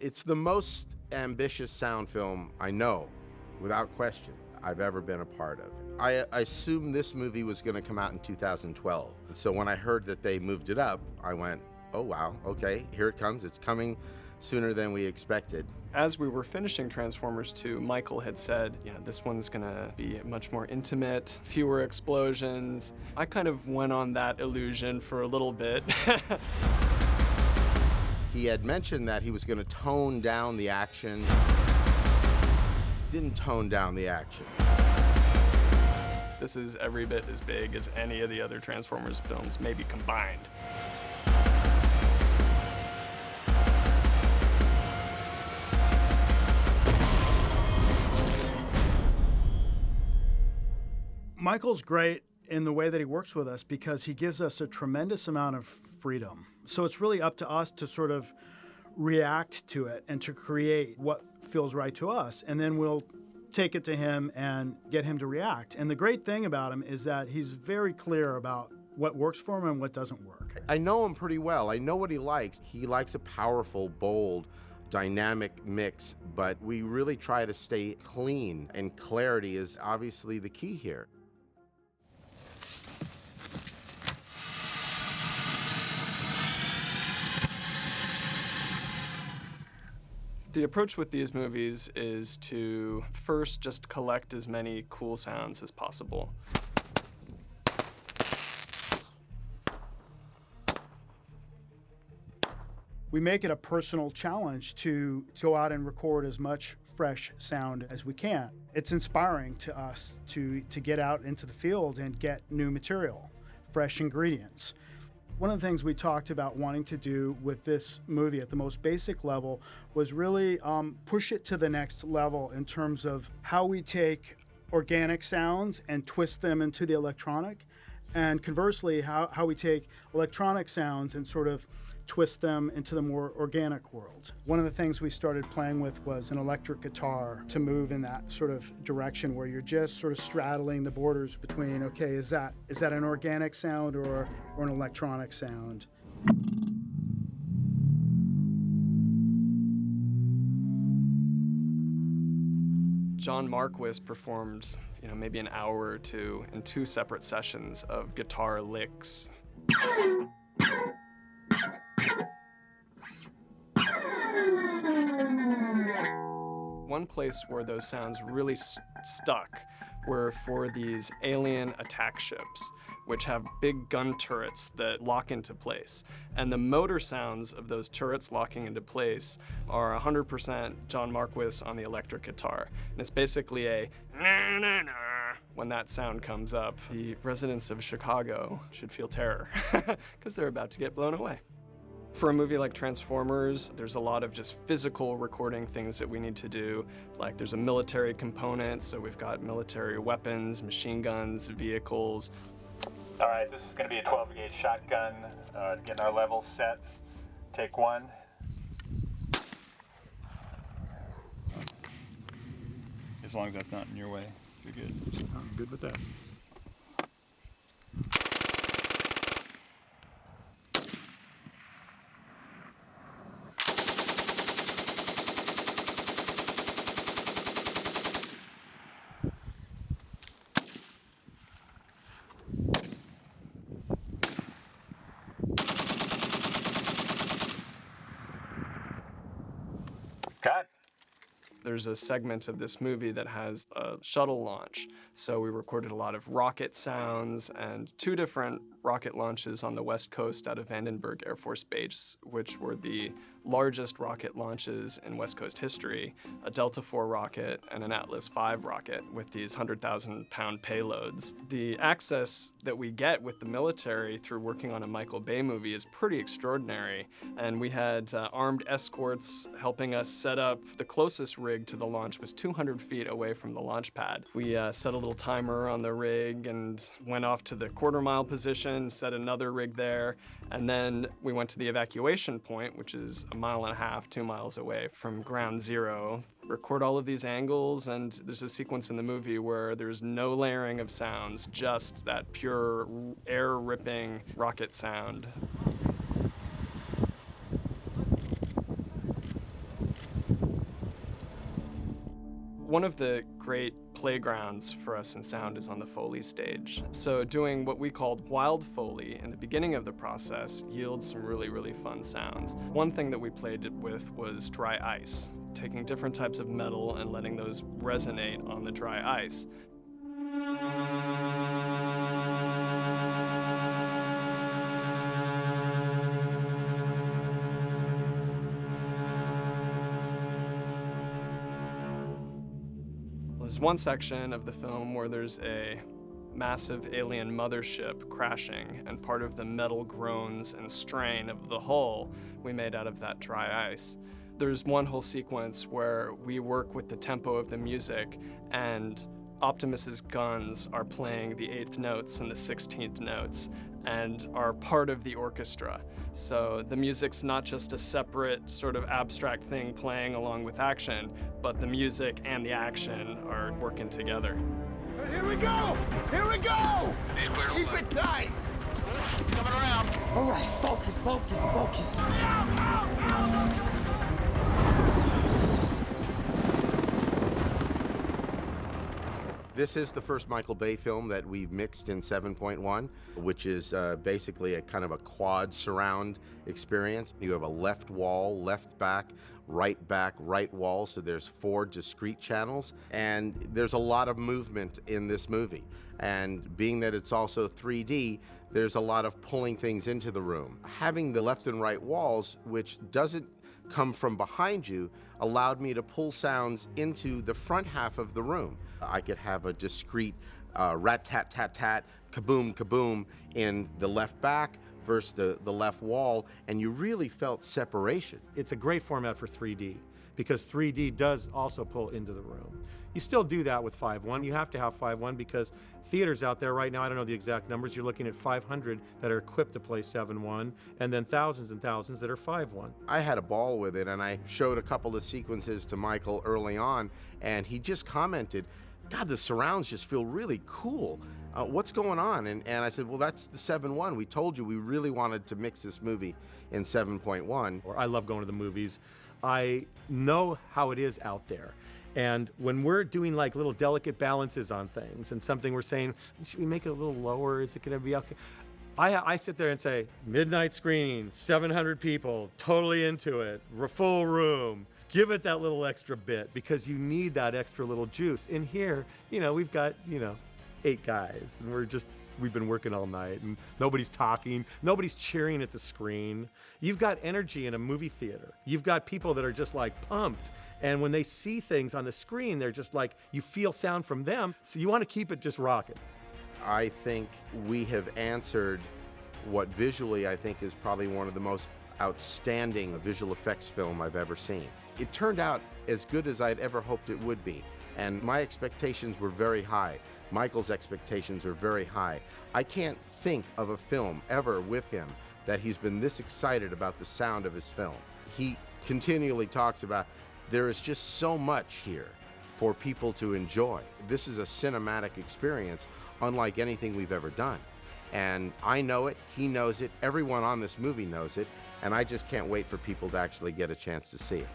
It's the most ambitious sound film I know, without question, I've ever been a part of. I assumed this movie was going to come out in 2012. So when I heard that they moved it up, I went, oh wow, okay, here it comes. It's coming sooner than we expected. As we were finishing Transformers 2, Michael had said, this one's gonna be much more intimate, fewer explosions. I kind of went on that illusion for a little bit. He had mentioned that he was going to tone down the action. Didn't tone down the action. This is every bit as big as any of the other Transformers films, maybe combined. Michael's great in the way that he works with us because he gives us a tremendous amount of freedom. So it's really up to us to sort of react to it and to create what feels right to us. And then we'll take it to him and get him to react. And the great thing about him is that he's very clear about what works for him and what doesn't work. I know him pretty well. I know what he likes. He likes a powerful, bold, dynamic mix, but we really try to stay clean, and clarity is obviously the key here. The approach with these movies is to first just collect as many cool sounds as possible. We make it a personal challenge to go out and record as much fresh sound as we can. It's inspiring to us to get out into the field and get new material, fresh ingredients. One of the things we talked about wanting to do with this movie at the most basic level was really push it to the next level in terms of how we take organic sounds and twist them into the electronic, and conversely, how we take electronic sounds and sort of twist them into the more organic world. One of the things we started playing with was an electric guitar to move in that sort of direction where you're just sort of straddling the borders between, okay, is that an organic sound or an electronic sound? John Marquis performed, maybe an hour or two in 2 separate sessions of guitar licks. One place where those sounds really stuck were for these alien attack ships, which have big gun turrets that lock into place. And the motor sounds of those turrets locking into place are 100% John Marquis on the electric guitar. And it's basically a na-na-na. When that sound comes up, the residents of Chicago should feel terror, because they're about to get blown away. For a movie like Transformers, there's a lot of just physical recording things that we need to do. Like there's a military component, so we've got military weapons, machine guns, vehicles. All right, this is gonna be a 12-gauge shotgun. Getting our levels set. Take 1. As long as that's not in your way, you're good. I'm good with that. Cut. There's a segment of this movie that has a shuttle launch. So we recorded a lot of rocket sounds and 2 different rocket launches on the West Coast out of Vandenberg Air Force Base, which were the largest rocket launches in West Coast history, a Delta IV rocket and an Atlas V rocket with these 100,000-pound payloads. The access that we get with the military through working on a Michael Bay movie is pretty extraordinary, and we had armed escorts helping us set up. The closest rig to the launch was 200 feet away from the launch pad. We set a little timer on the rig and went off to the quarter-mile position, set another rig there, and then we went to the evacuation point, which is a mile and a half, 2 miles away from ground zero. Record all of these angles, and there's a sequence in the movie where there's no layering of sounds, just that pure air-ripping rocket sound. One of the great playgrounds for us in sound is on the Foley stage. So doing what we called wild Foley in the beginning of the process yields some really, really fun sounds. One thing that we played with was dry ice, taking different types of metal and letting those resonate on the dry ice. There's one section of the film where there's a massive alien mothership crashing, and part of the metal groans and strain of the hull we made out of that dry ice. There's one whole sequence where we work with the tempo of the music, and Optimus's guns are playing the 8th notes and the 16th notes and are part of the orchestra. So the music's not just a separate sort of abstract thing playing along with action, but the music and the action are working together. Here we go! Here we go! Keep it tight! Coming around. All right, focus, focus, focus. This is the first Michael Bay film that we've mixed in 7.1, which is basically a kind of a quad surround experience. You have a left wall, left back, right wall, so there's 4 discrete channels, and there's a lot of movement in this movie. And being that it's also 3D, there's a lot of pulling things into the room. Having the left and right walls, which doesn't come from behind you, allowed me to pull sounds into the front half of the room. I could have a discrete rat-tat-tat-tat, kaboom, kaboom in the left back versus the left wall, and you really felt separation. It's a great format for 3D because 3D does also pull into the room. You still do that with 5.1. You have to have 5.1 because theaters out there right now, I don't know the exact numbers, you're looking at 500 that are equipped to play 7.1 and then thousands and thousands that are 5.1. I had a ball with it, and I showed a couple of sequences to Michael early on, and he just commented, God, the surrounds just feel really cool. What's going on? And I said, well, that's the 7.1. We told you we really wanted to mix this movie in 7.1. I love going to the movies. I know how it is out there. And when we're doing like little delicate balances on things and something we're saying, should we make it a little lower? Is it going to be okay? I sit there and say, midnight screening, 700 people, totally into it, full room. Give it that little extra bit because you need that extra little juice. In here, we've got, 8 guys and we've been working all night and nobody's talking, nobody's cheering at the screen. You've got energy in a movie theater. You've got people that are just like pumped. And when they see things on the screen, they're just like, you feel sound from them. So you want to keep it just rocking. I think we have answered what visually I think is probably one of the most outstanding visual effects film I've ever seen. It turned out as good as I'd ever hoped it would be. And my expectations were very high. Michael's expectations are very high. I can't think of a film ever with him that he's been this excited about the sound of his film. He continually talks about there is just so much here for people to enjoy. This is a cinematic experience unlike anything we've ever done. And I know it, he knows it, everyone on this movie knows it, and I just can't wait for people to actually get a chance to see it.